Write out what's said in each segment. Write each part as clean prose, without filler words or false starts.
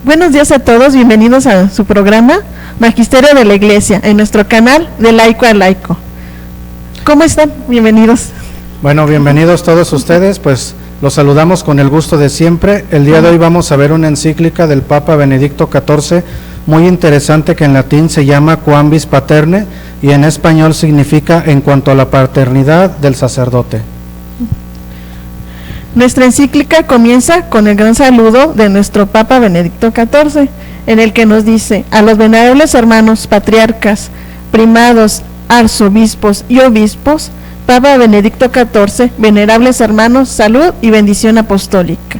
Buenos días a todos, bienvenidos a su programa Magisterio de la Iglesia, en nuestro canal de Laico a Laico. ¿Cómo están? Bienvenidos. Bueno, bienvenidos todos ustedes, pues los saludamos con el gusto de siempre. El día de hoy vamos a ver una encíclica del Papa Benedicto XIV, muy interesante, que en latín se llama Quambis Paterne y en español significa en cuanto a la paternidad del sacerdote. Nuestra encíclica comienza con el gran saludo de nuestro Papa Benedicto XIV, en el que nos dice: a los venerables hermanos patriarcas, primados, arzobispos y obispos, Papa Benedicto XIV, venerables hermanos, salud y bendición apostólica.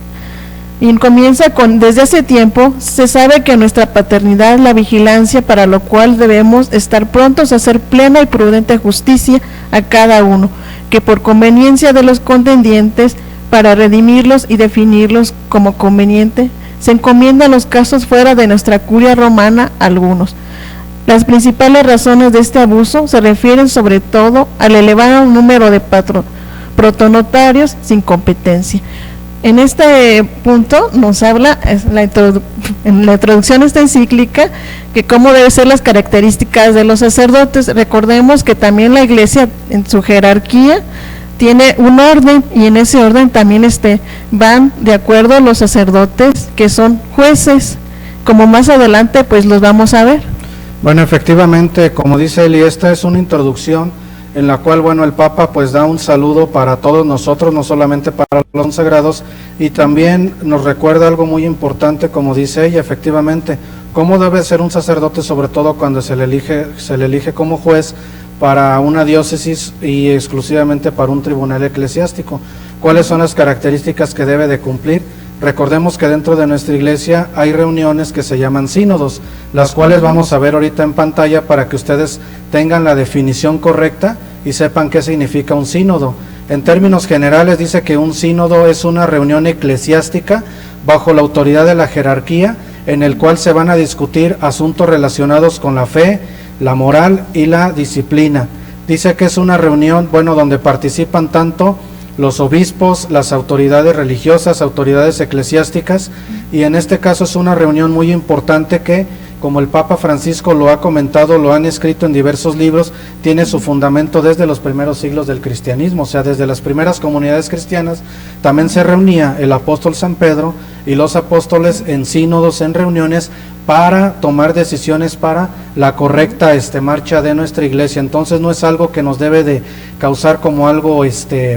Y comienza con: desde hace tiempo se sabe que nuestra paternidad es la vigilancia, para lo cual debemos estar prontos a hacer plena y prudente justicia a cada uno, que por conveniencia de los contendientes, para redimirlos y definirlos como conveniente, se encomiendan los casos fuera de nuestra curia romana algunos. Las principales razones de este abuso se refieren sobre todo al elevado número de protonotarios sin competencia. En este punto nos habla en la introducción a esta encíclica que cómo deben ser las características de los sacerdotes. Recordemos que también la Iglesia en su jerarquía tiene un orden, y en ese orden también van de acuerdo los sacerdotes que son jueces, como más adelante pues los vamos a ver. Bueno, efectivamente, como dice Eli, esta es una introducción en la cual, bueno, el Papa pues da un saludo para todos nosotros, no solamente para los consagrados, y también nos recuerda algo muy importante, como dice ella, efectivamente, cómo debe ser un sacerdote, sobre todo cuando se le elige como juez para una diócesis y exclusivamente para un tribunal eclesiástico. ¿Cuáles son las características que debe de cumplir? Recordemos que dentro de nuestra iglesia hay reuniones que se llaman sínodos, las cuales vamos a ver ahorita en pantalla para que ustedes tengan la definición correcta y sepan qué significa un sínodo. En términos generales dice que un sínodo es una reunión eclesiástica bajo la autoridad de la jerarquía, en el cual se van a discutir asuntos relacionados con la fe, la moral y la disciplina. Dice que es una reunión, bueno, donde participan tanto los obispos, las autoridades religiosas, autoridades eclesiásticas, y en este caso es una reunión muy importante que, como el Papa Francisco lo ha comentado, lo han escrito en diversos libros, tiene su fundamento desde los primeros siglos del cristianismo, o sea, desde las primeras comunidades cristianas también se reunía el apóstol San Pedro y los apóstoles en sínodos, en reuniones, para tomar decisiones para la correcta marcha de nuestra iglesia. Entonces no es algo que nos debe de causar como algo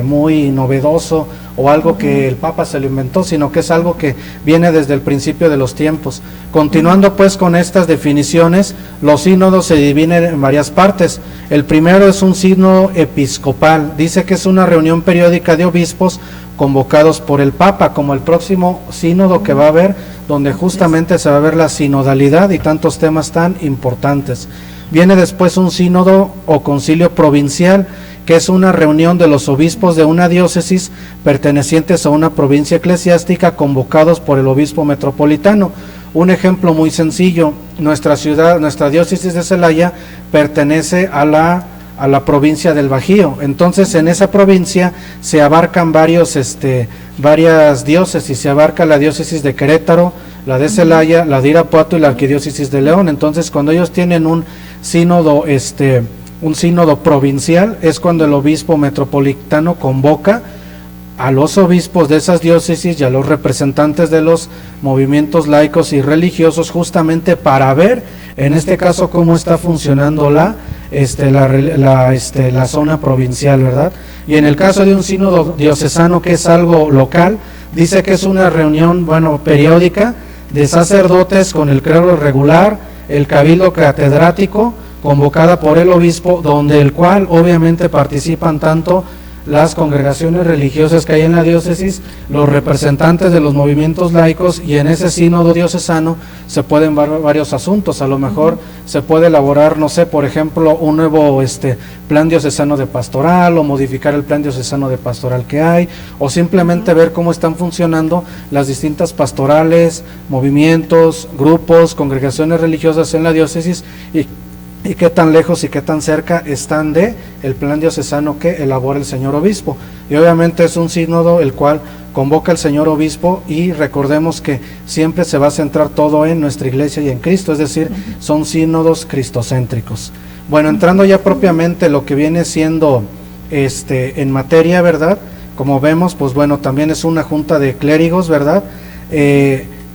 muy novedoso o algo que el Papa se lo inventó, sino que es algo que viene desde el principio de los tiempos. Continuando pues con estas definiciones, los sínodos se dividen en varias partes. El primero es un sínodo episcopal, dice que es una reunión periódica de obispos convocados por el Papa, como el próximo sínodo que va a haber, donde justamente se va a ver la sinodalidad y tantos temas tan importantes. Viene después un sínodo o concilio provincial, que es una reunión de los obispos de una diócesis pertenecientes a una provincia eclesiástica, convocados por el obispo metropolitano. Un ejemplo muy sencillo: nuestra ciudad, nuestra diócesis de Celaya pertenece a la provincia del Bajío. Entonces en esa provincia se abarcan varias diócesis, se abarca la diócesis de Querétaro, la de Celaya, la de Irapuato y la arquidiócesis de León. Entonces cuando ellos tienen un sínodo provincial, es cuando el obispo metropolitano convoca a los obispos de esas diócesis y a los representantes de los movimientos laicos y religiosos, justamente para ver, en este caso, cómo está funcionando la zona provincial, ¿verdad? Y en el caso de un sínodo diocesano, que es algo local, dice que es una reunión, bueno, periódica de sacerdotes con el clero regular, el cabildo catedrático, convocada por el obispo, donde el cual obviamente participan tanto las congregaciones religiosas que hay en la diócesis, los representantes de los movimientos laicos, y en ese sínodo diocesano se pueden ver varios asuntos. A lo mejor se puede elaborar, no sé, por ejemplo, un nuevo plan diocesano de pastoral, o modificar el plan diocesano de pastoral que hay, o simplemente ver cómo están funcionando las distintas pastorales, movimientos, grupos, congregaciones religiosas en la diócesis, y qué tan lejos y qué tan cerca están de el plan diocesano que elabora el señor obispo. Y obviamente es un sínodo el cual convoca el señor obispo, y recordemos que siempre se va a centrar todo en nuestra iglesia y en Cristo, es decir, son sínodos cristocéntricos. Bueno, entrando ya propiamente lo que viene siendo en materia, ¿verdad? Como vemos, pues bueno, también es una junta de clérigos, ¿verdad?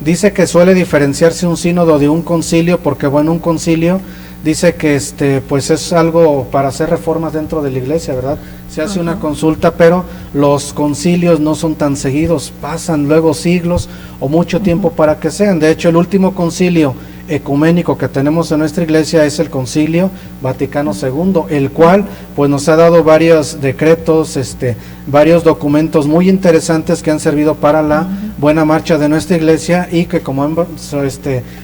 Dice que suele diferenciarse un sínodo de un concilio, porque bueno, un concilio dice que pues es algo para hacer reformas dentro de la iglesia, ¿verdad? Se hace una consulta, pero los concilios no son tan seguidos, pasan luego siglos o mucho tiempo para que sean. De hecho, el último concilio ecuménico que tenemos en nuestra iglesia es el Concilio Vaticano II, el cual pues nos ha dado varios decretos, varios documentos muy interesantes que han servido para la buena marcha de nuestra iglesia, y que, como han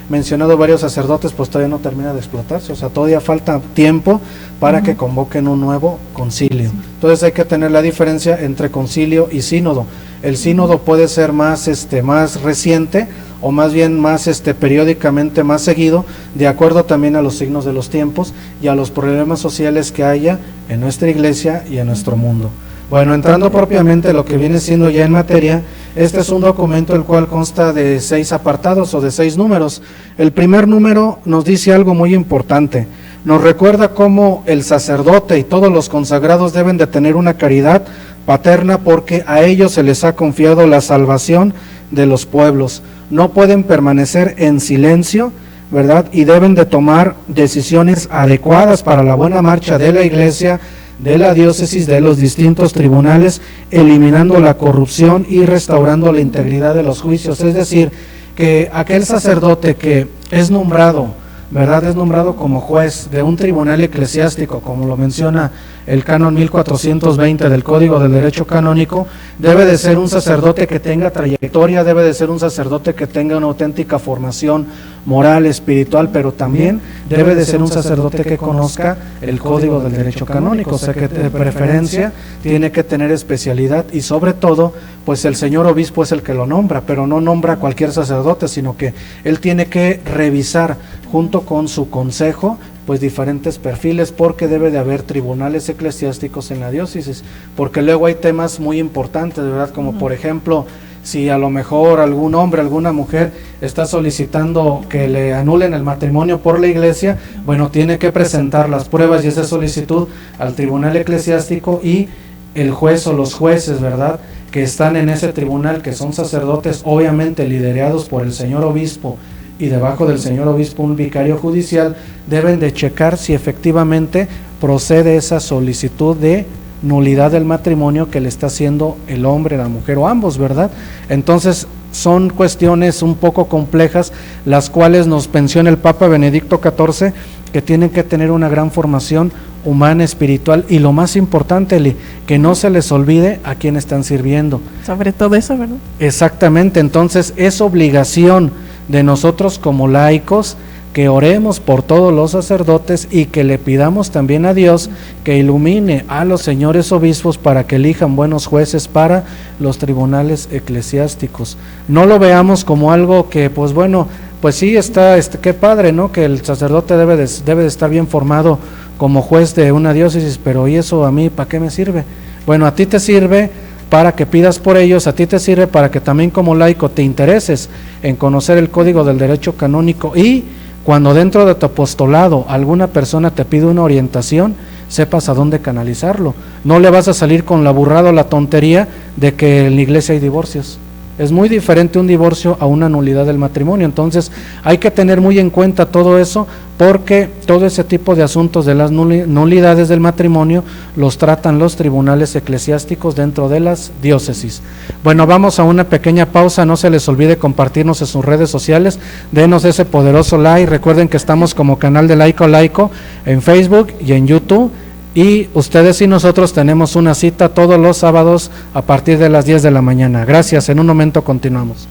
mencionado varios sacerdotes, pues todavía no termina de explotarse, o sea, todavía falta tiempo para que convoquen un nuevo concilio. Entonces hay que tener la diferencia entre concilio y sínodo. El sínodo puede ser más reciente, o más bien más periódicamente más seguido, de acuerdo también a los signos de los tiempos y a los problemas sociales que haya en nuestra iglesia y en nuestro mundo. Bueno, entrando propiamente lo que viene siendo ya en materia, este es un documento el cual consta de 6 apartados o de 6 números. El primer número nos dice algo muy importante. Nos recuerda cómo el sacerdote y todos los consagrados deben de tener una caridad paterna, porque a ellos se les ha confiado la salvación de los pueblos. No pueden permanecer en silencio, ¿verdad? Y deben de tomar decisiones adecuadas para la buena marcha de la iglesia, de la diócesis, de los distintos tribunales, eliminando la corrupción y restaurando la integridad de los juicios. Es decir, que aquel sacerdote que es nombrado, ¿verdad? Es nombrado como juez de un tribunal eclesiástico, como lo menciona el canon 1420 del Código del Derecho Canónico, debe de ser un sacerdote que tenga trayectoria, debe de ser un sacerdote que tenga una auténtica formación moral, espiritual, pero también debe de ser un sacerdote que conozca el Código del Derecho Canónico, o sea que de preferencia tiene que tener especialidad, y sobre todo, pues el señor obispo es el que lo nombra, pero no nombra a cualquier sacerdote, sino que él tiene que revisar junto con su consejo pues diferentes perfiles, porque debe de haber tribunales eclesiásticos en la diócesis, porque luego hay temas muy importantes, ¿verdad? Como por ejemplo, si a lo mejor algún hombre, alguna mujer está solicitando que le anulen el matrimonio por la iglesia, bueno, tiene que presentar las pruebas y esa solicitud al tribunal eclesiástico, y el juez o los jueces, ¿verdad?, que están en ese tribunal, que son sacerdotes, obviamente liderados por el señor obispo, y debajo del señor obispo un vicario judicial, deben de checar si efectivamente procede esa solicitud de nulidad del matrimonio que le está haciendo el hombre, la mujer o ambos, ¿verdad? Entonces son cuestiones un poco complejas, las cuales nos menciona el Papa Benedicto XIV, que tienen que tener una gran formación humana, espiritual, y lo más importante, Eli, que no se les olvide a quién están sirviendo. Sobre todo eso, ¿verdad? Exactamente, entonces es obligación de nosotros como laicos que oremos por todos los sacerdotes y que le pidamos también a Dios que ilumine a los señores obispos para que elijan buenos jueces para los tribunales eclesiásticos. No lo veamos como algo que, pues bueno, pues sí está, qué padre, ¿no?, que el sacerdote debe de estar bien formado como juez de una diócesis, pero ¿y eso a mí para qué me sirve? Bueno, a ti te sirve para que pidas por ellos, a ti te sirve para que también como laico te intereses en conocer el Código del Derecho Canónico, y cuando dentro de tu apostolado alguna persona te pide una orientación, sepas a dónde canalizarlo. No le vas a salir con la burrada o la tontería de que en la iglesia hay divorcios. Es muy diferente un divorcio a una nulidad del matrimonio. Entonces hay que tener muy en cuenta todo eso, porque todo ese tipo de asuntos de las nulidades del matrimonio los tratan los tribunales eclesiásticos dentro de las diócesis. Bueno, vamos a una pequeña pausa. No se les olvide compartirnos en sus redes sociales, denos ese poderoso like. Recuerden que estamos como canal de Laico Laico en Facebook y en YouTube, y ustedes y nosotros tenemos una cita todos los sábados a partir de las 10 de la mañana. Gracias, en un momento continuamos.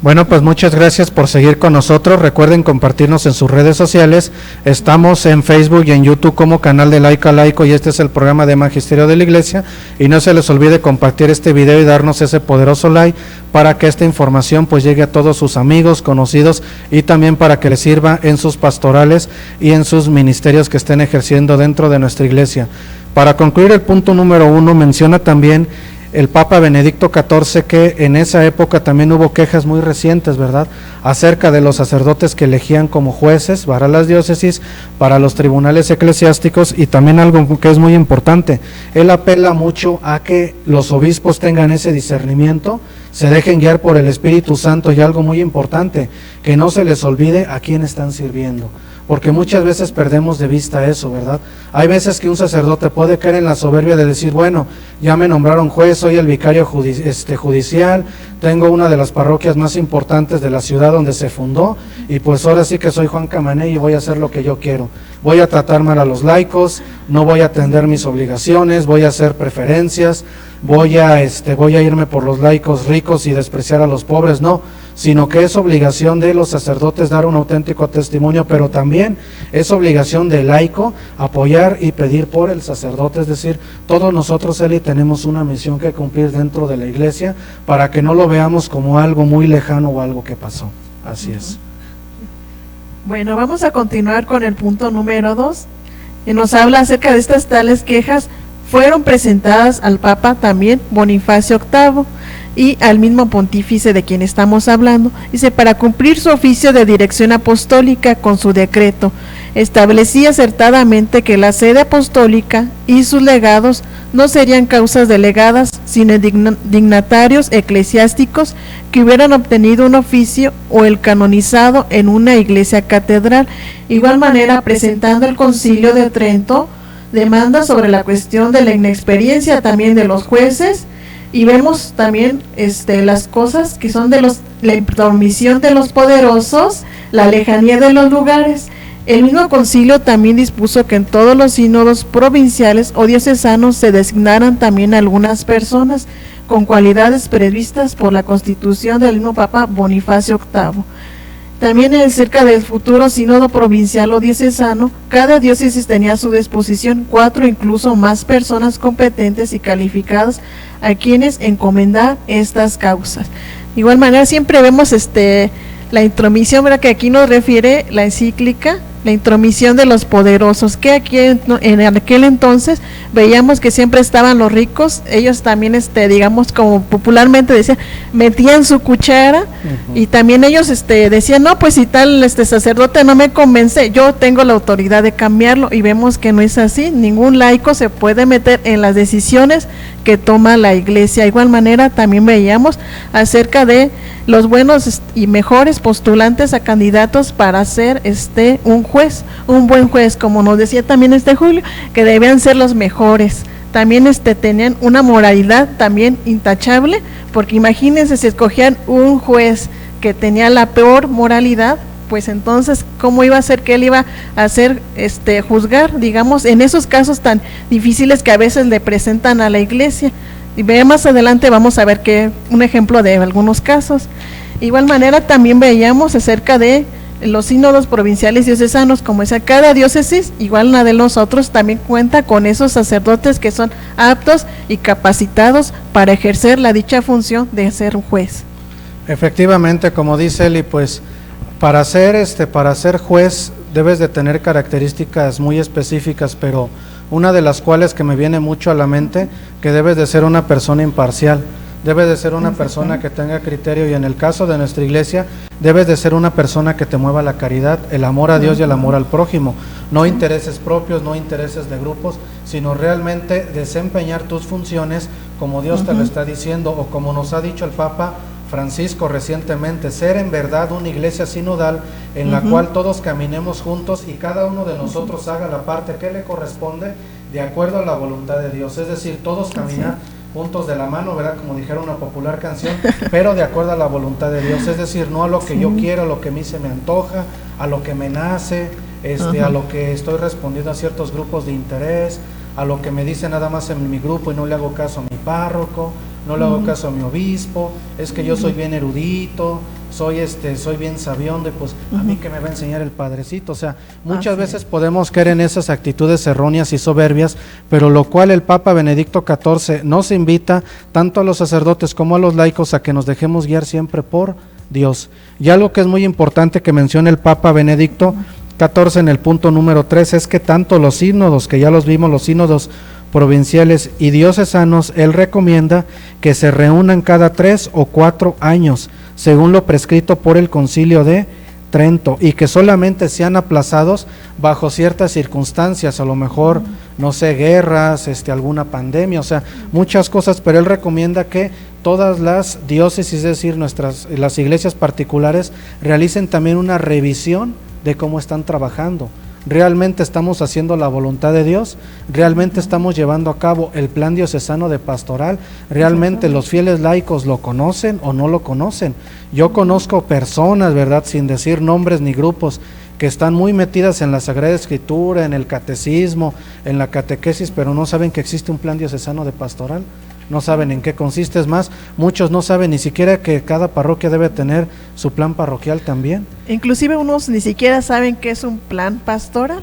Bueno, pues muchas gracias por seguir con nosotros. Recuerden compartirnos en sus redes sociales. Estamos en Facebook y en YouTube como Canal de Laico a Laico, y este es el programa de Magisterio de la Iglesia. Y no se les olvide compartir este video y darnos ese poderoso like para que esta información pues llegue a todos sus amigos, conocidos, y también para que les sirva en sus pastorales y en sus ministerios que estén ejerciendo dentro de nuestra iglesia. Para concluir el punto número 1, menciona también el Papa Benedicto XIV que en esa época también hubo quejas muy recientes, ¿verdad?, acerca de los sacerdotes que elegían como jueces para las diócesis, para los tribunales eclesiásticos, y también algo que es muy importante, él apela mucho a que los obispos tengan ese discernimiento, se dejen guiar por el Espíritu Santo, y algo muy importante, que no se les olvide a quién están sirviendo. Porque muchas veces perdemos de vista eso, ¿verdad? Hay veces que un sacerdote puede caer en la soberbia de decir, bueno, ya me nombraron juez, soy el vicario judicial, tengo una de las parroquias más importantes de la ciudad donde se fundó, y pues ahora sí que soy Juan Camané y voy a hacer lo que yo quiero. Voy a tratar mal a los laicos, no voy a atender mis obligaciones, voy a hacer preferencias, voy a irme por los laicos ricos y despreciar a los pobres, no, sino que es obligación de los sacerdotes dar un auténtico testimonio, pero también es obligación del laico apoyar y pedir por el sacerdote. Es decir, todos nosotros, Eli, tenemos una misión que cumplir dentro de la iglesia para que no lo veamos como algo muy lejano o algo que pasó. Así es. Bueno, vamos a continuar con el punto número 2, que nos habla acerca de estas tales quejas. Fueron presentadas al Papa también Bonifacio VIII y al mismo pontífice de quien estamos hablando. Dice, para cumplir su oficio de dirección apostólica con su decreto, establecía acertadamente que la sede apostólica y sus legados no serían causas delegadas, sino dignatarios eclesiásticos que hubieran obtenido un oficio o el canonizado en una iglesia catedral. Igual manera, presentando el Concilio de Trento, demanda sobre la cuestión de la inexperiencia también de los jueces, y vemos también las cosas que son de la intromisión de los poderosos, la lejanía de los lugares. El mismo concilio también dispuso que en todos los sínodos provinciales o diocesanos se designaran también algunas personas con cualidades previstas por la Constitución del mismo Papa Bonifacio VIII. También cerca del futuro sínodo provincial o diocesano, cada diócesis tenía a su disposición 4 incluso más personas competentes y calificadas a quienes encomendar estas causas. De igual manera, siempre vemos la intromisión, ¿verdad?, que aquí nos refiere la encíclica, la intromisión de los poderosos, que aquí en aquel entonces veíamos que siempre estaban los ricos, ellos también, digamos, como popularmente decían, metían su cuchara, y también ellos decían, no, pues si tal sacerdote no me convence, yo tengo la autoridad de cambiarlo, y vemos que no es así. Ningún laico se puede meter en las decisiones que toma la iglesia. De igual manera, también veíamos acerca de los buenos y mejores postulantes a candidatos para ser un juez, un buen juez, como nos decía también Julio, que debían ser los mejores. También tenían una moralidad también intachable, porque imagínense, si escogían un juez que tenía la peor moralidad, pues entonces, ¿cómo iba a ser que él iba a hacer, juzgar, digamos, en esos casos tan difíciles que a veces le presentan a la iglesia? Y más adelante vamos a ver un ejemplo de algunos casos. De igual manera, también veíamos acerca de los sínodos provinciales diocesanos, como es a cada diócesis, igual la de nosotros, también cuenta con esos sacerdotes que son aptos y capacitados para ejercer la dicha función de ser un juez. Efectivamente, como dice Eli, pues para ser juez debes de tener características muy específicas, pero una de las cuales que me viene mucho a la mente, que debes de ser una persona imparcial, debes de ser una persona que tenga criterio, y en el caso de nuestra iglesia, debes de ser una persona que te mueva la caridad, el amor a Dios y el amor al prójimo, no intereses propios, no intereses de grupos, sino realmente desempeñar tus funciones como Dios te lo está diciendo, o como nos ha dicho el Papa Francisco recientemente, ser en verdad una iglesia sinodal en la cual todos caminemos juntos y cada uno de nosotros haga la parte que le corresponde de acuerdo a la voluntad de Dios, es decir, todos caminar juntos de la mano, ¿verdad?, como dijera una popular canción, pero de acuerdo a la voluntad de Dios, es decir, no a lo que yo quiero, a lo que a mí se me antoja, a lo que me nace, a lo que estoy respondiendo a ciertos grupos de interés, a lo que me dice nada más en mi grupo y no le hago caso a mi párroco, no le hago caso a mi obispo, es que yo soy bien erudito, soy bien sabiondo, y pues a mí que me va a enseñar el padrecito. O sea, muchas veces podemos caer en esas actitudes erróneas y soberbias, pero lo cual el Papa Benedicto XIV nos invita, tanto a los sacerdotes como a los laicos, a que nos dejemos guiar siempre por Dios. Y algo que es muy importante que menciona el Papa Benedicto XIV en el punto número 3 es que tanto los sínodos, que ya los vimos, los sínodos provinciales y diocesanos, él recomienda que se reúnan cada 3 o 4 años, según lo prescrito por el Concilio de Trento, y que solamente sean aplazados bajo ciertas circunstancias, a lo mejor, no sé, guerras, alguna pandemia, o sea, muchas cosas, pero él recomienda que todas las diócesis, es decir, las iglesias particulares, realicen también una revisión de cómo están trabajando. ¿Realmente estamos haciendo la voluntad de Dios? ¿Realmente estamos llevando a cabo el plan diocesano de pastoral? ¿Realmente los fieles laicos lo conocen o no lo conocen? Yo conozco personas, ¿verdad?, sin decir nombres ni grupos, que están muy metidas en la Sagrada Escritura, en el catecismo, en la catequesis, pero no saben que existe un plan diocesano de pastoral. No saben en qué consiste. Es más, muchos no saben ni siquiera que cada parroquia debe tener su plan parroquial también. Inclusive unos ni siquiera saben qué es un plan pastoral.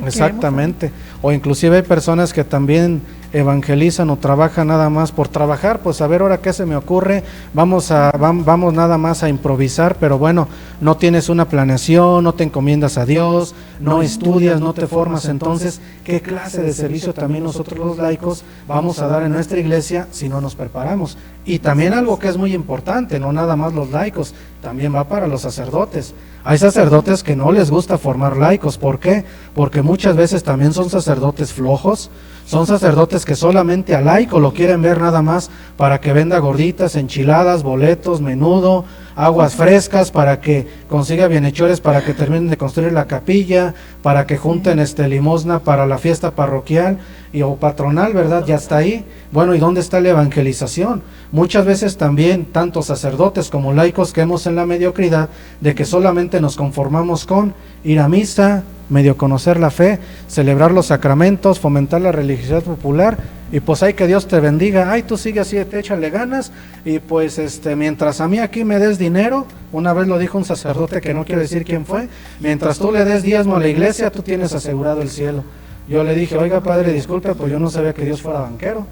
Exactamente. O inclusive hay personas que también evangelizan o trabajan nada más por trabajar, pues a ver ahora qué se me ocurre, vamos nada más a improvisar, pero bueno, no tienes una planeación, no te encomiendas a Dios, no estudias, no te formas. Entonces, ¿qué clase de servicio también nosotros los laicos vamos a dar en nuestra iglesia si no nos preparamos? Y también algo que es muy importante, no nada más los laicos, también va para los sacerdotes. Hay sacerdotes que no les gusta formar laicos. ¿Por qué? Porque muchas veces también son sacerdotes flojos, son sacerdotes que solamente al laico lo quieren ver nada más para que venda gorditas, enchiladas, boletos, menudo, aguas frescas, para que consiga bienhechores, para que terminen de construir la capilla, para que junten limosna para la fiesta parroquial o patronal, ¿verdad? Ya está ahí. Bueno, ¿y dónde está la evangelización? Muchas veces también, tanto sacerdotes como laicos, caemos en la mediocridad de que solamente nos conformamos con ir a misa, medio conocer la fe, celebrar los sacramentos, fomentar la religiosidad popular, y pues ay, que Dios te bendiga, ay, tú sigue así, te échale ganas, y pues mientras a mí aquí me des dinero, una vez lo dijo un sacerdote que no quiero decir quién fue, mientras tú le des diezmo a la iglesia, tú tienes asegurado el cielo. Yo le dije, oiga padre, disculpe, pues yo no sabía que Dios fuera banquero,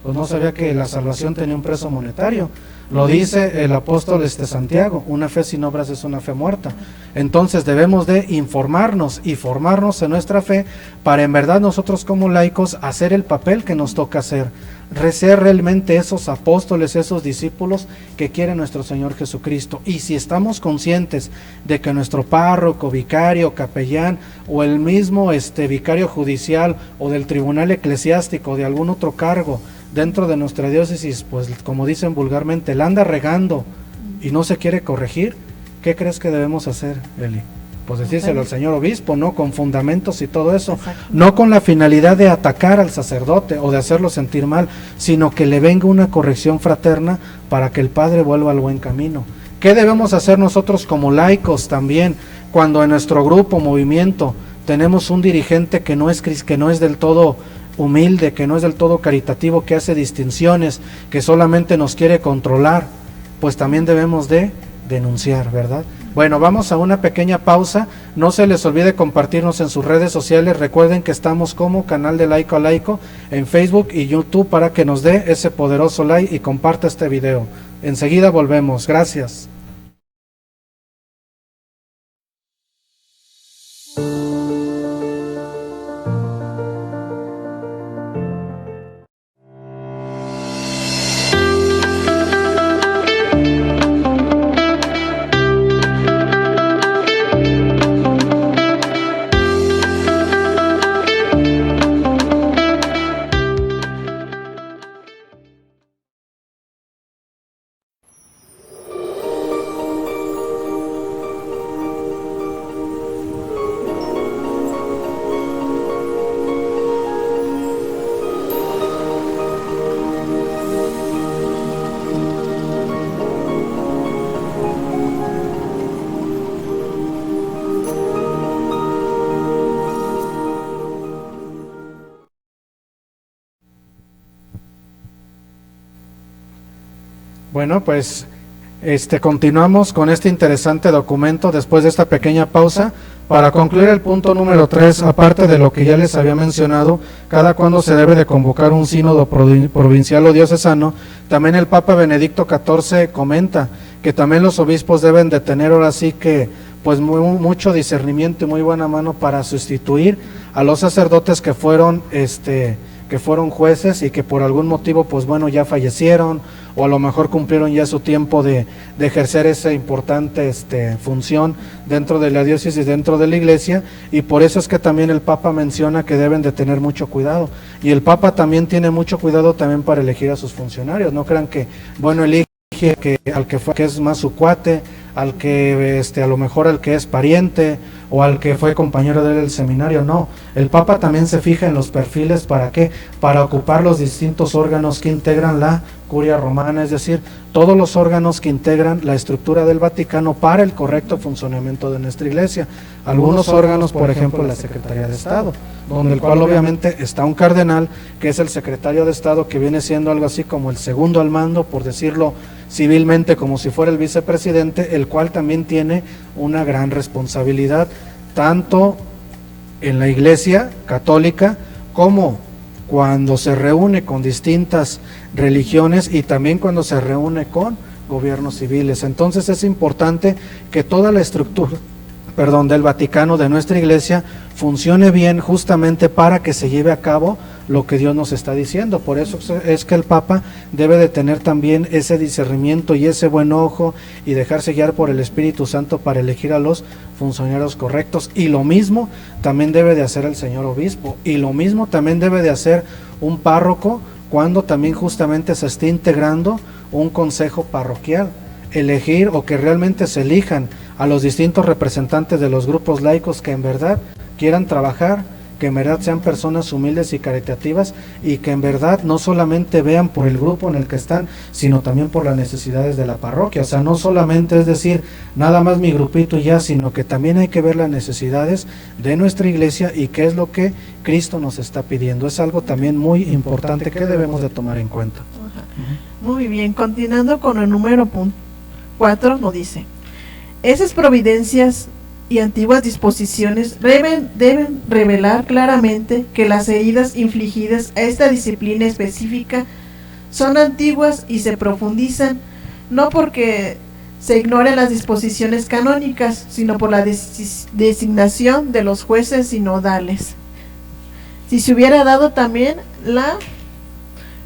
pues no sabía que la salvación tenía un precio monetario. Lo dice el apóstol Santiago, una fe sin obras es una fe muerta. Entonces debemos de informarnos y formarnos en nuestra fe para en verdad nosotros como laicos hacer el papel que nos toca hacer, ser realmente esos apóstoles, esos discípulos que quiere nuestro Señor Jesucristo. Y si estamos conscientes de que nuestro párroco, vicario, capellán o el mismo vicario judicial o del tribunal eclesiástico, de algún otro cargo dentro de nuestra diócesis, pues como dicen vulgarmente, la anda regando y no se quiere corregir, ¿qué crees que debemos hacer, Eli? Pues decírselo al señor obispo, ¿no? Con fundamentos y todo eso. No con la finalidad de atacar al sacerdote o de hacerlo sentir mal, sino que le venga una corrección fraterna para que el padre vuelva al buen camino. ¿Qué debemos hacer nosotros como laicos también cuando en nuestro grupo, movimiento, tenemos un dirigente que no es del todo humilde, que no es del todo caritativo, que hace distinciones, que solamente nos quiere controlar? Pues también debemos de denunciar, ¿verdad? Bueno, vamos a una pequeña pausa. No se les olvide compartirnos en sus redes sociales. Recuerden que estamos como Canal de Laico a Laico en Facebook y YouTube para que nos dé ese poderoso like y comparta este video. Enseguida volvemos. Gracias. Bueno, pues Continuamos con este interesante documento después de esta pequeña pausa. Para concluir el punto número 3, aparte de lo que ya les había mencionado, cada cuándo se debe de convocar un sínodo provincial o diocesano, también el Papa Benedicto XIV comenta que también los obispos deben de tener ahora sí que pues mucho discernimiento y muy buena mano para sustituir a los sacerdotes que fueron jueces y que por algún motivo pues bueno ya fallecieron o a lo mejor cumplieron ya su tiempo de ejercer esa importante función dentro de la diócesis, dentro de la iglesia, y por eso es que también el Papa menciona que deben de tener mucho cuidado, y el Papa también tiene mucho cuidado también para elegir a sus funcionarios. No crean que bueno elige al que es más su cuate, al que a lo mejor al que es pariente o al que fue compañero del seminario. No, el Papa también se fija en los perfiles. ¿Para qué? Para ocupar los distintos órganos que integran la Curia Romana, es decir, todos los órganos que integran la estructura del Vaticano para el correcto funcionamiento de nuestra iglesia. Algunos órganos, por ejemplo, la Secretaría de Estado, donde el cual obviamente está un cardenal, que es el secretario de Estado, que viene siendo algo así como el segundo al mando, por decirlo civilmente, como si fuera el vicepresidente, el cual también tiene una gran responsabilidad, tanto en la Iglesia católica como cuando se reúne con distintas religiones y también cuando se reúne con gobiernos civiles. Entonces es importante que toda la estructura del Vaticano, de nuestra iglesia, funcione bien justamente para que se lleve a cabo lo que Dios nos está diciendo. Por eso es que el Papa debe de tener también ese discernimiento y ese buen ojo y dejarse guiar por el Espíritu Santo para elegir a los funcionarios correctos. Y lo mismo también debe de hacer el señor obispo, y lo mismo también debe de hacer un párroco cuando también justamente se esté integrando un consejo parroquial. Elegir, o que realmente se elijan a los distintos representantes de los grupos laicos que en verdad quieran trabajar, que en verdad sean personas humildes y caritativas, y que en verdad no solamente vean por el grupo en el que están, sino también por las necesidades de la parroquia. O sea, no solamente es decir, nada más mi grupito y ya, sino que también hay que ver las necesidades de nuestra iglesia y qué es lo que Cristo nos está pidiendo. Es algo también muy importante que debemos de tomar en cuenta. Muy bien, continuando con el número 4, nos dice: esas providencias y antiguas disposiciones deben revelar claramente que las heridas infligidas a esta disciplina específica son antiguas y se profundizan, no porque se ignoren las disposiciones canónicas, sino por la designación de los jueces sinodales. Si se hubiera dado también la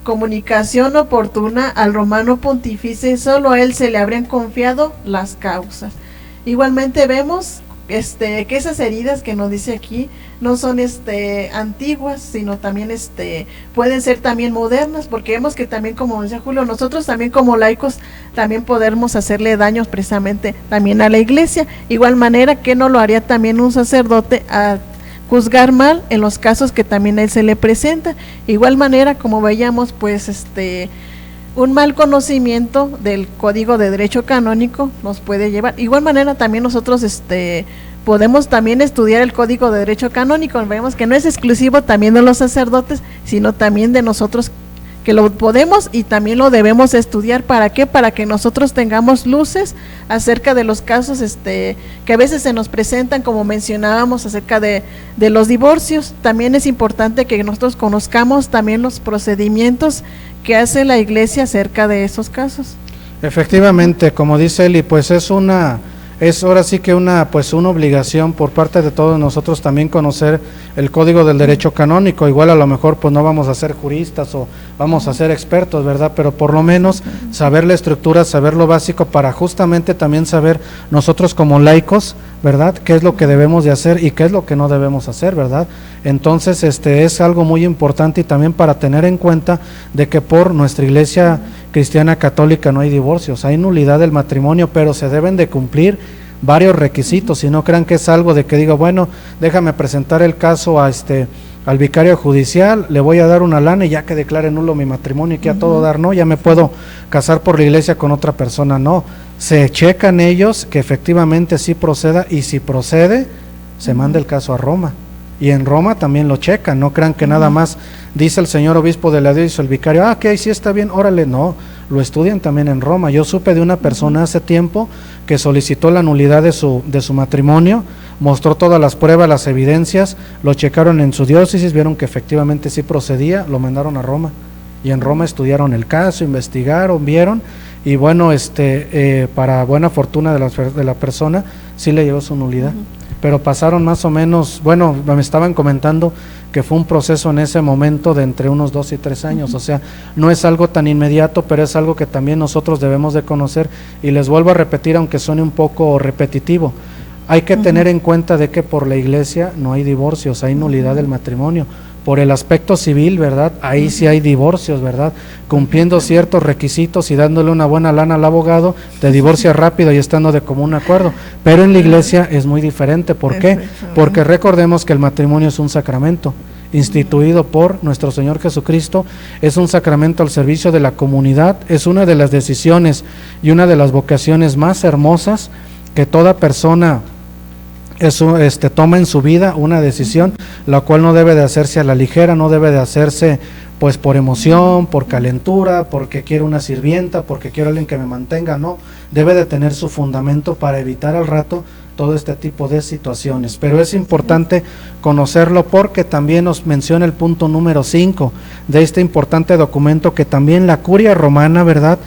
comunicación oportuna al romano pontífice, solo a él se le habrían confiado las causas. Igualmente vemos que esas heridas que nos dice aquí no son antiguas, sino también pueden ser también modernas, porque vemos que también, como decía Julio, nosotros también como laicos también podemos hacerle daños precisamente también a la iglesia. Igual manera que no lo haría también un sacerdote a juzgar mal en los casos que también a él se le presenta. Igual manera, como veíamos, pues un mal conocimiento del Código de Derecho Canónico nos puede llevar. Igual manera también nosotros podemos también estudiar el Código de Derecho Canónico. Vemos que no es exclusivo también de los sacerdotes, sino también de nosotros, que lo podemos y también lo debemos estudiar. ¿Para qué? Para que nosotros tengamos luces acerca de los casos que a veces se nos presentan, como mencionábamos acerca de los divorcios. También es importante que nosotros conozcamos también los procedimientos que hace la iglesia acerca de esos casos. Efectivamente, como dice Eli, pues es ahora sí que una obligación por parte de todos nosotros también conocer el Código del Derecho Canónico. Igual a lo mejor pues no vamos a ser juristas o vamos a ser expertos, ¿verdad? Pero por lo menos saber la estructura, saber lo básico, para justamente también saber nosotros como laicos, ¿verdad?, qué es lo que debemos de hacer y qué es lo que no debemos hacer, ¿verdad? Entonces es algo muy importante, y también para tener en cuenta de que por nuestra iglesia cristiana católica no hay divorcios, hay nulidad del matrimonio, pero se deben de cumplir varios requisitos. Y no crean que es algo de que digo, bueno, déjame presentar el caso al vicario judicial, le voy a dar una lana y ya que declare nulo mi matrimonio y que a todo dar, no, ya me puedo casar por la iglesia con otra persona. No, se checan ellos que efectivamente sí proceda, y si procede, se manda el caso a Roma. Y en Roma también lo checan, no crean que nada más dice el señor obispo de la diócesis o el vicario, que ahí sí está bien, órale, no, lo estudian también en Roma. Yo supe de una persona hace tiempo que solicitó la nulidad de su matrimonio, mostró todas las pruebas, las evidencias, lo checaron en su diócesis, vieron que efectivamente sí procedía, lo mandaron a Roma. Y en Roma estudiaron el caso, investigaron, vieron, y bueno, para buena fortuna de la persona, sí le llegó su nulidad. Pero pasaron más o menos, bueno, me estaban comentando que fue un proceso en ese momento de entre unos 2 y 3 años, o sea, no es algo tan inmediato, pero es algo que también nosotros debemos de conocer, y les vuelvo a repetir, aunque suene un poco repetitivo, hay que tener en cuenta de que por la iglesia no hay divorcios, hay nulidad del matrimonio. Por el aspecto civil, ¿verdad? Ahí sí hay divorcios, ¿verdad? Cumpliendo ciertos requisitos y dándole una buena lana al abogado, te divorcias rápido y estando de común acuerdo. Pero en la iglesia es muy diferente. ¿Por qué? Porque recordemos que el matrimonio es un sacramento instituido por nuestro Señor Jesucristo, es un sacramento al servicio de la comunidad, es una de las decisiones y una de las vocaciones más hermosas que toda persona toma en su vida, una decisión la cual no debe de hacerse a la ligera, no debe de hacerse pues por emoción, por calentura, porque quiero una sirvienta, porque quiero alguien que me mantenga, no, debe de tener su fundamento para evitar al rato todo este tipo de situaciones. Pero es importante conocerlo porque también nos menciona el punto número 5 de este importante documento, que también la curia romana, ¿verdad?,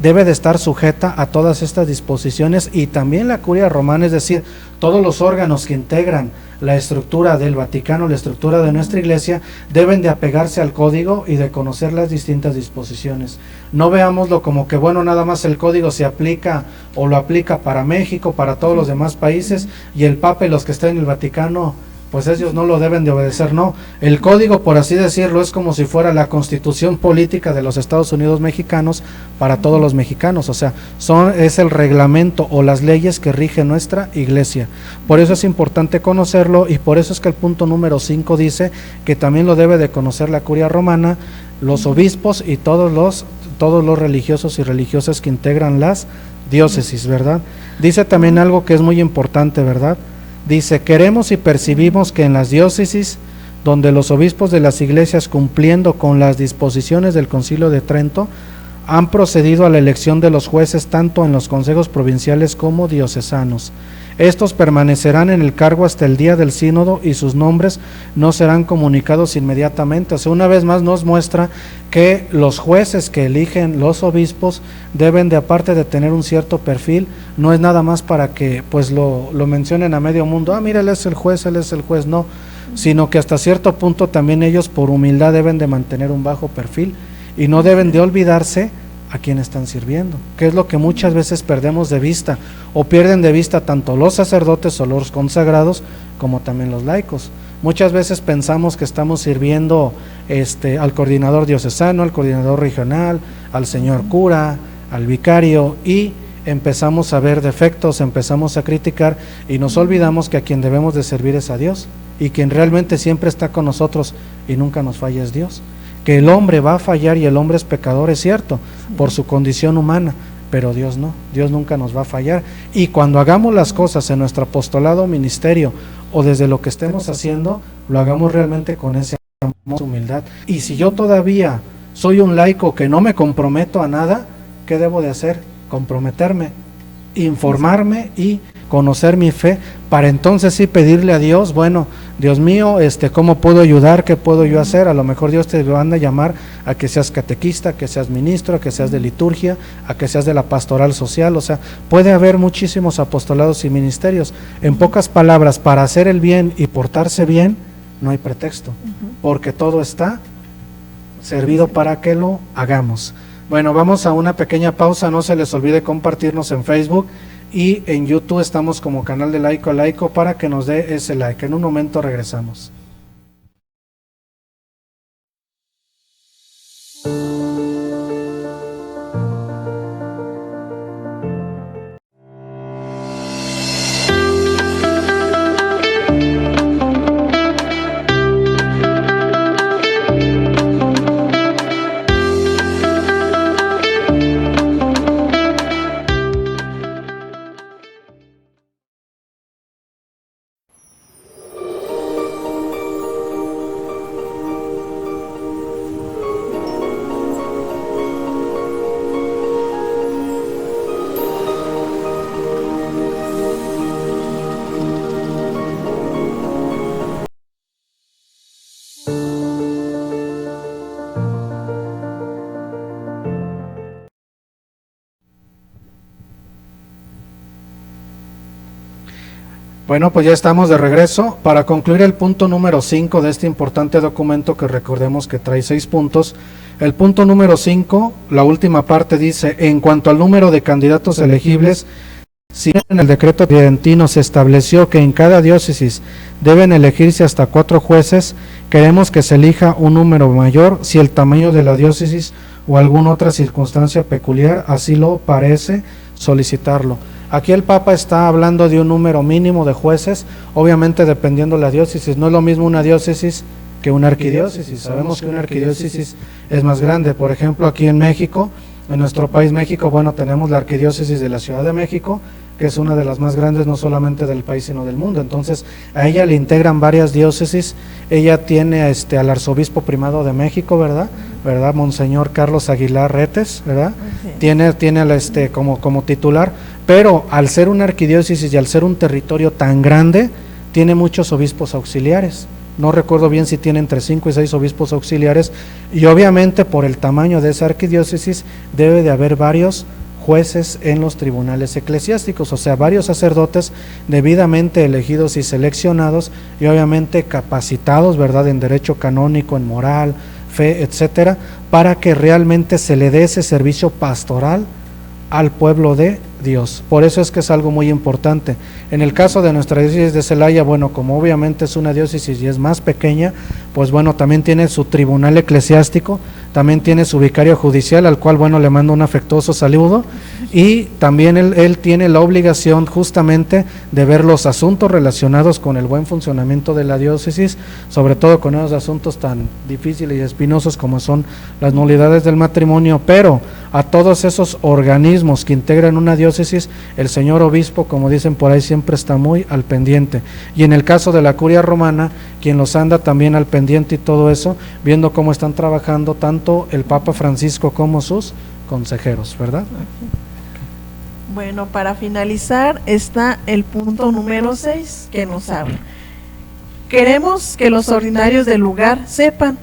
debe de estar sujeta a todas estas disposiciones, y también la curia romana, es decir, todos los órganos que integran la estructura del Vaticano, la estructura de nuestra iglesia, deben de apegarse al código y de conocer las distintas disposiciones. No veámoslo como que, bueno, nada más el código se aplica o lo aplica para México, para todos los demás países, y el Papa y los que estén en el Vaticano, pues ellos no lo deben de obedecer. No, el código, por así decirlo, es como si fuera la constitución política de los Estados Unidos mexicanos para todos los mexicanos, o sea, es el reglamento o las leyes que rigen nuestra iglesia. Por eso es importante conocerlo, y por eso es que el punto número 5 dice que también lo debe de conocer la curia romana, los obispos y todos los religiosos y religiosas que integran las diócesis, ¿verdad? Dice también algo que es muy importante, ¿verdad? Dice, queremos y percibimos que en las diócesis, donde los obispos de las iglesias, cumpliendo con las disposiciones del Concilio de Trento, han procedido a la elección de los jueces tanto en los consejos provinciales como diocesanos. Estos permanecerán en el cargo hasta el día del sínodo y sus nombres no serán comunicados inmediatamente. O sea, una vez más nos muestra que los jueces que eligen los obispos deben de, aparte de tener un cierto perfil, no es nada más para que pues lo mencionen a medio mundo, mira, él es el juez, no, sino que hasta cierto punto también ellos por humildad deben de mantener un bajo perfil y no deben de olvidarse a quién están sirviendo, que es lo que muchas veces perdemos de vista, o pierden de vista tanto los sacerdotes o los consagrados como también los laicos. Muchas veces pensamos que estamos sirviendo al coordinador diocesano, al coordinador regional, al señor cura, al vicario, y empezamos a ver defectos, empezamos a criticar y nos olvidamos que a quien debemos de servir es a Dios, y quien realmente siempre está con nosotros y nunca nos falla es Dios. Que el hombre va a fallar y el hombre es pecador, es cierto, por su condición humana, pero Dios no, Dios nunca nos va a fallar. Y cuando hagamos las cosas en nuestro apostolado, ministerio o desde lo que estemos haciendo, lo hagamos realmente con esa humildad. Y si yo todavía soy un laico que no me comprometo a nada, ¿qué debo de hacer? Comprometerme, informarme y conocer mi fe, para entonces sí pedirle a Dios, bueno, Dios mío, ¿cómo puedo ayudar? ¿Qué puedo yo hacer? A lo mejor Dios te va a llamar a que seas catequista, a que seas ministro, a que seas de liturgia, a que seas de la pastoral social, o sea, puede haber muchísimos apostolados y ministerios. En pocas palabras, para hacer el bien y portarse bien, no hay pretexto, porque todo está servido para que lo hagamos. Bueno, vamos a una pequeña pausa, no se les olvide compartirnos en Facebook y en YouTube estamos como canal de Laico a Laico para que nos dé ese like. En un momento regresamos. Bueno, pues ya estamos de regreso. Para concluir el punto número 5 de este importante documento, que recordemos que trae 6 puntos, el punto número 5, la última parte dice: en cuanto al número de candidatos elegibles, si en el decreto tridentino se estableció que en cada diócesis deben elegirse hasta 4 jueces, queremos que se elija un número mayor si el tamaño de la diócesis o alguna otra circunstancia peculiar así lo parece solicitarlo. Aquí el Papa está hablando de un número mínimo de jueces, obviamente dependiendo de la diócesis. No es lo mismo una diócesis que una arquidiócesis. Sabemos que una arquidiócesis es más grande. Por ejemplo, aquí en México, en nuestro país México, bueno, tenemos la arquidiócesis de la Ciudad de México, que es una de las más grandes no solamente del país sino del mundo. Entonces a ella le integran varias diócesis. Ella tiene al arzobispo primado de México, ¿verdad? Monseñor Carlos Aguilar Retes, ¿verdad? Tiene como titular, pero al ser una arquidiócesis y al ser un territorio tan grande, tiene muchos obispos auxiliares. No recuerdo bien si tiene entre 5 y 6 obispos auxiliares, y obviamente por el tamaño de esa arquidiócesis debe de haber varios jueces en los tribunales eclesiásticos, o sea, varios sacerdotes debidamente elegidos y seleccionados y obviamente capacitados, ¿verdad?, en derecho canónico, en moral, fe, etcétera, para que realmente se le dé ese servicio pastoral al pueblo de Dios. Por eso es que es algo muy importante. En el caso de nuestra diócesis de Celaya, bueno, como obviamente es una diócesis y es más pequeña, pues bueno, también tiene su tribunal eclesiástico, también tiene su vicario judicial, al cual, bueno, le mando un afectuoso saludo, y también él tiene la obligación justamente de ver los asuntos relacionados con el buen funcionamiento de la diócesis, sobre todo con esos asuntos tan difíciles y espinosos como son las nulidades del matrimonio, pero a todos esos organismos que integran una diócesis, el señor obispo, como dicen por ahí, siempre está muy al pendiente. Y en el caso de la curia romana, quien los anda también al pendiente y todo eso, viendo cómo están trabajando tanto el Papa Francisco como sus consejeros, ¿verdad? Bueno, para finalizar está el punto número 6 que nos habla. Queremos que los ordinarios del lugar sepan,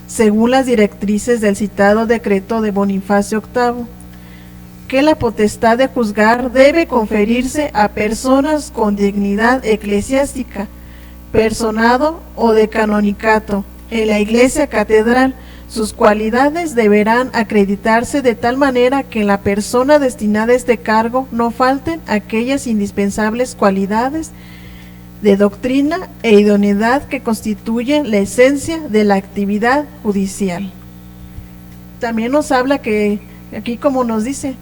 según las directrices del citado decreto de Bonifacio VIII, que la potestad de juzgar debe conferirse a personas con dignidad eclesiástica, personado o de canonicato en la iglesia catedral. Sus cualidades deberán acreditarse de tal manera que en la persona destinada a este cargo no falten aquellas indispensables cualidades de doctrina e idoneidad que constituyen la esencia de la actividad judicial. También nos habla que aquí, como nos dice,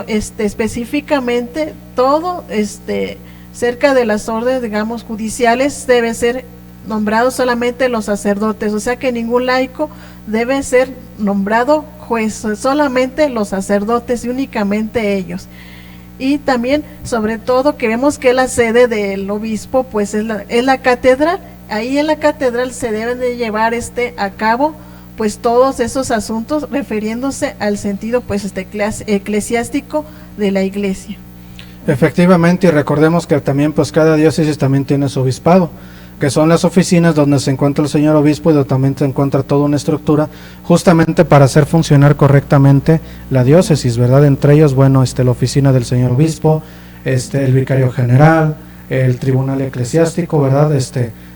específicamente todo cerca de las órdenes, digamos, judiciales debe ser nombrado solamente los sacerdotes, o sea que ningún laico debe ser nombrado juez, solamente los sacerdotes y únicamente ellos. Y también, sobre todo, que vemos que la sede del obispo pues es la catedral. Ahí en la catedral se deben de llevar a cabo pues todos esos asuntos refiriéndose al sentido pues eclesiástico de la iglesia. Efectivamente, y recordemos que también pues cada diócesis también tiene su obispado, que son las oficinas donde se encuentra el señor obispo y donde también se encuentra toda una estructura justamente para hacer funcionar correctamente la diócesis, ¿verdad? Entre ellos, bueno, la oficina del señor obispo, el vicario general, el tribunal eclesiástico, ¿verdad?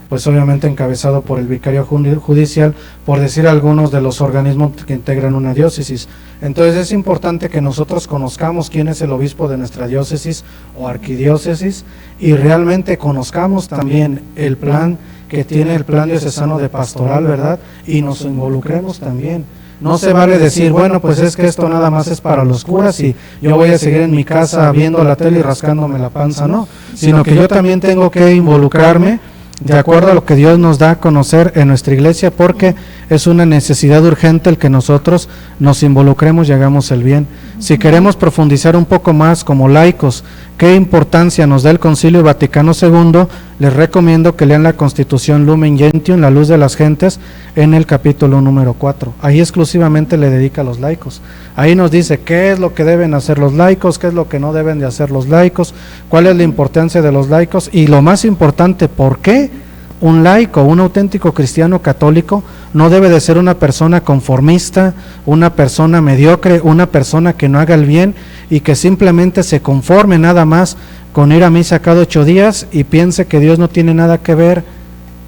Pues obviamente encabezado por el vicario judicial, por decir algunos de los organismos que integran una diócesis. Entonces es importante que nosotros conozcamos quién es el obispo de nuestra diócesis o arquidiócesis y realmente conozcamos también el plan que tiene el plan diocesano de pastoral, ¿verdad? Y nos involucremos también. No se vale decir, bueno, pues es que esto nada más es para los curas y yo voy a seguir en mi casa viendo la tele y rascándome la panza, no, sino que yo también tengo que involucrarme de acuerdo a lo que Dios nos da a conocer en nuestra iglesia, porque es una necesidad urgente el que nosotros nos involucremos y hagamos el bien. Si queremos profundizar un poco más como laicos, qué importancia nos da el Concilio Vaticano II, les recomiendo que lean la Constitución Lumen Gentium, la luz de las gentes, en el capítulo número 4. Ahí exclusivamente le dedica a los laicos. Ahí nos dice qué es lo que deben hacer los laicos, qué es lo que no deben de hacer los laicos, cuál es la importancia de los laicos y lo más importante, ¿por qué un laico, un auténtico cristiano católico no debe de ser una persona conformista, una persona mediocre, una persona que no haga el bien y que simplemente se conforme nada más con ir a misa cada 8 días y piense que Dios no tiene nada que ver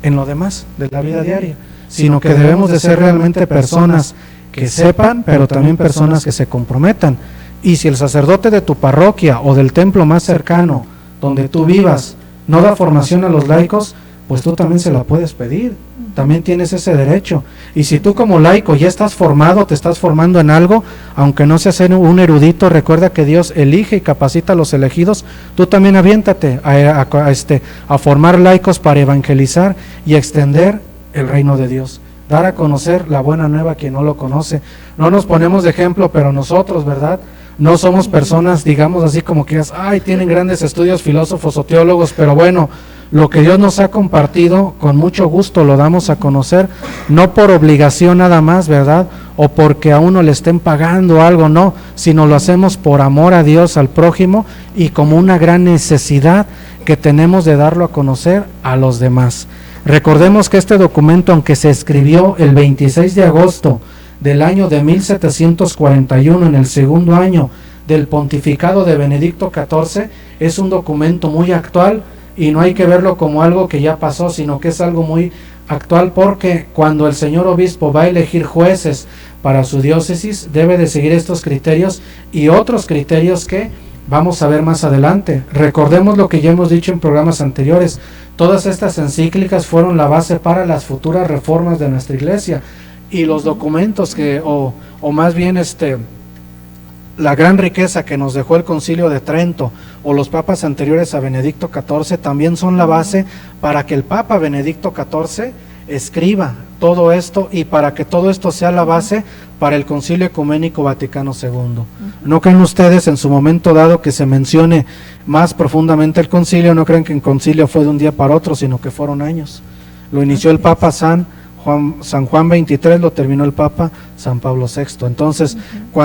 en lo demás de la vida diaria, sino que debemos de ser realmente personas que sepan, pero también personas que se comprometan. Y si el sacerdote de tu parroquia o del templo más cercano, donde tú vivas, no da formación a los laicos, pues tú también se la puedes pedir, también tienes ese derecho. Y si tú como laico ya estás formado, te estás formando en algo, aunque no seas un erudito, recuerda que Dios elige y capacita a los elegidos, tú también aviéntate a formar laicos para evangelizar y extender el reino de Dios, dar a conocer la buena nueva a quien no lo conoce. No nos ponemos de ejemplo, pero nosotros, ¿verdad?, no somos personas, digamos así como que tienen grandes estudios, filósofos o teólogos, pero bueno, lo que Dios nos ha compartido, con mucho gusto lo damos a conocer, no por obligación nada más, ¿verdad?, o porque a uno le estén pagando algo, no, sino lo hacemos por amor a Dios, al prójimo, y como una gran necesidad que tenemos de darlo a conocer a los demás. Recordemos que este documento, aunque se escribió el 26 de agosto del año de 1741, en el segundo año del pontificado de Benedicto XIV, es un documento muy actual y no hay que verlo como algo que ya pasó, sino que es algo muy actual, porque cuando el señor obispo va a elegir jueces para su diócesis, debe de seguir estos criterios y otros criterios que vamos a ver más adelante. Recordemos lo que ya hemos dicho en programas anteriores, todas estas encíclicas fueron la base para las futuras reformas de nuestra iglesia, y los documentos o más bien la gran riqueza que nos dejó el Concilio de Trento o los papas anteriores a Benedicto XIV también son la base para que el Papa Benedicto XIV escriba todo esto y para que todo esto sea la base para el Concilio Ecuménico Vaticano II. No creen ustedes en su momento dado que se mencione más profundamente el concilio, no creen que el concilio fue de un día para otro, sino que fueron años. Lo inició el Papa San Juan XXIII, lo terminó el Papa San Pablo VI. Entonces,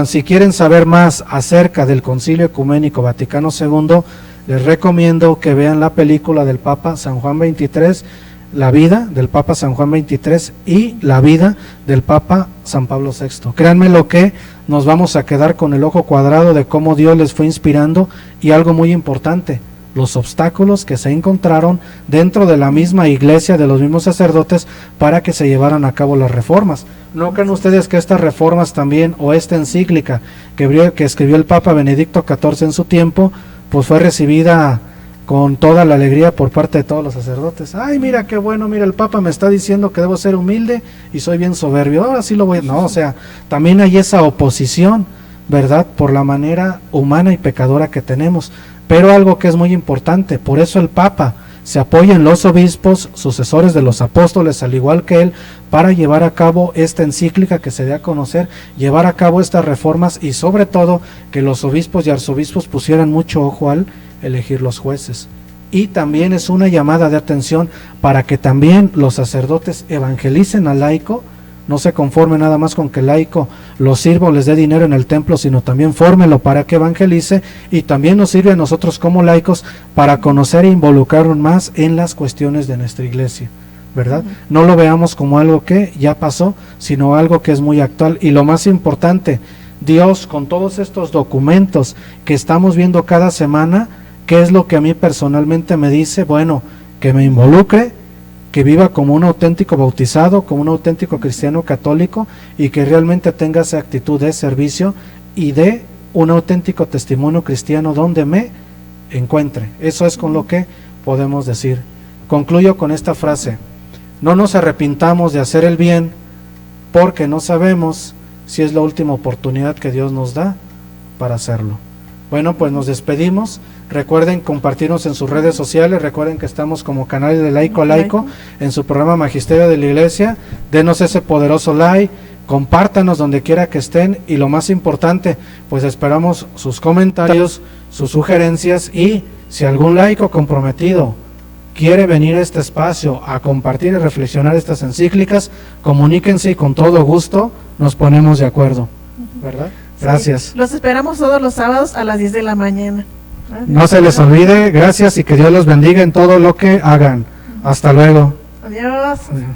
si quieren saber más acerca del Concilio Ecuménico Vaticano II, les recomiendo que vean la película del Papa San Juan XXIII, la vida del Papa San Juan XXIII y la vida del Papa San Pablo VI. Créanme lo que nos vamos a quedar con el ojo cuadrado de cómo Dios les fue inspirando, y algo muy importante, los obstáculos que se encontraron dentro de la misma iglesia, de los mismos sacerdotes, para que se llevaran a cabo las reformas. ¿No creen ustedes que estas reformas también, o esta encíclica que escribió el Papa Benedicto XIV en su tiempo, pues fue recibida con toda la alegría por parte de todos los sacerdotes? Ay, mira qué bueno, mira, el Papa me está diciendo que debo ser humilde y soy bien soberbio, ahora sí lo voy a... No, o sea, también hay esa oposición, ¿verdad?, por la manera humana y pecadora que tenemos. Pero algo que es muy importante, por eso el Papa se apoya en los obispos, sucesores de los apóstoles, al igual que él, para llevar a cabo esta encíclica que se dé a conocer, llevar a cabo estas reformas, y sobre todo que los obispos y arzobispos pusieran mucho ojo al elegir los jueces. Y también es una llamada de atención para que también los sacerdotes evangelicen al laico. No se conforme nada más con que el laico los sirva o les dé dinero en el templo, sino también fórmelo para que evangelice, y también nos sirve a nosotros como laicos para conocer e involucrarnos más en las cuestiones de nuestra iglesia, ¿verdad? No lo veamos como algo que ya pasó, sino algo que es muy actual. Y lo más importante, Dios, con todos estos documentos que estamos viendo cada semana, ¿qué es lo que a mí personalmente me dice? Bueno, que me involucre, que viva como un auténtico bautizado, como un auténtico cristiano católico, y que realmente tenga esa actitud de servicio y de un auténtico testimonio cristiano donde me encuentre. Eso es con lo que podemos decir. Concluyo con esta frase: no nos arrepintamos de hacer el bien, porque no sabemos si es la última oportunidad que Dios nos da para hacerlo. Bueno, pues nos despedimos. Recuerden compartirnos en sus redes sociales, recuerden que estamos como canal de Laico a Laico en su programa Magisterio de la Iglesia. Denos ese poderoso like, compártanos donde quiera que estén, y lo más importante, pues esperamos sus comentarios, sus sugerencias, y si algún laico comprometido quiere venir a este espacio a compartir y reflexionar estas encíclicas, comuníquense y con todo gusto nos ponemos de acuerdo, ¿verdad? Gracias. Sí, los esperamos todos los sábados a las 10 de la mañana. No se les olvide, gracias, y que Dios los bendiga en todo lo que hagan. Hasta luego. Adiós. Adiós.